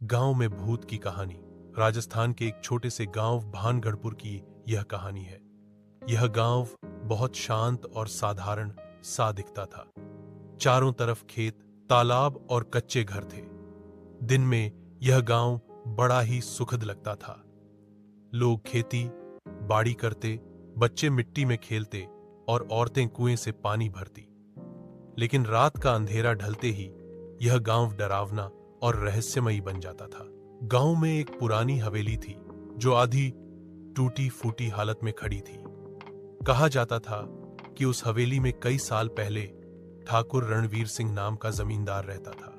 गांव में भूत की कहानी। राजस्थान के एक छोटे से गांव भानगढ़पुर की यह कहानी है। यह गांव बहुत शांत और साधारण सा दिखता था। चारों तरफ खेत, तालाब और कच्चे घर थे। दिन में यह गांव बड़ा ही सुखद लगता था। लोग खेती बाड़ी करते, बच्चे मिट्टी में खेलते और औरतें कुएं से पानी भरती। लेकिन रात का अंधेरा ढलते ही यह गांव डरावना और रहस्यमयी बन जाता था। गांव में एक पुरानी हवेली थी जो आधी टूटी फूटी हालत में खड़ी थी। कहा जाता था कि उस हवेली में कई साल पहले ठाकुर रणवीर सिंह नाम का जमींदार रहता था।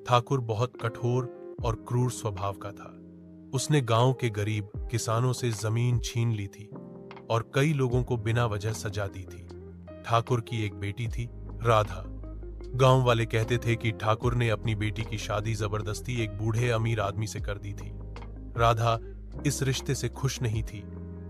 ठाकुर बहुत कठोर और क्रूर स्वभाव का था। उसने गांव के गरीब किसानों से जमीन छीन ली थी और कई लोगों को बिना वजह सजा दी थी। ठाकुर की एक बेटी थी, राधा। गांव वाले कहते थे कि ठाकुर ने अपनी बेटी की शादी जबरदस्ती एक बूढ़े अमीर आदमी से कर दी थी। राधा इस रिश्ते से खुश नहीं थी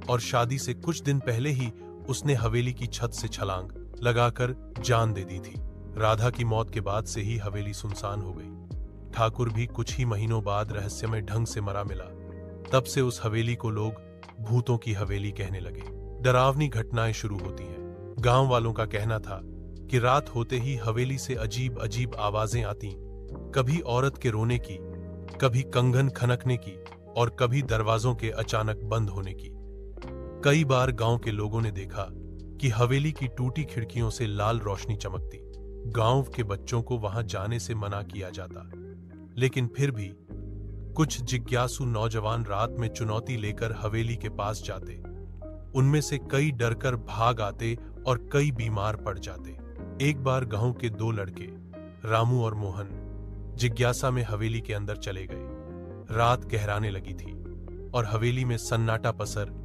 और शादी से कुछ दिन पहले ही उसने हवेली की छत से छलांग लगाकर जान दे दी थी। राधा की मौत के बाद से ही हवेली सुनसान हो गई। ठाकुर भी कुछ ही महीनों बाद रहस्यमय ढंग से मरा मिला। तब से उस हवेली को लोग भूतों की हवेली कहने लगे। डरावनी घटनाएं शुरू होती हैं। गांव वालों का कहना था कि रात होते ही हवेली से अजीब अजीब आवाजें आती, कभी औरत के रोने की, कभी कंगन खनकने की और कभी दरवाजों के अचानक बंद होने की। कई बार गांव के लोगों ने देखा कि हवेली की टूटी खिड़कियों से लाल रोशनी चमकती। गांव के बच्चों को वहां जाने से मना किया जाता, लेकिन फिर भी कुछ जिज्ञासु नौजवान रात में चुनौती लेकर हवेली के पास जाते। उनमें से कई डरकर भाग आते और कई बीमार पड़ जाते। एक बार गांव के दो लड़के, रामू और मोहन, जिज्ञासा में हवेली के अंदर चले गए। रात गहराने लगी थी और हवेली में सन्नाटा पसर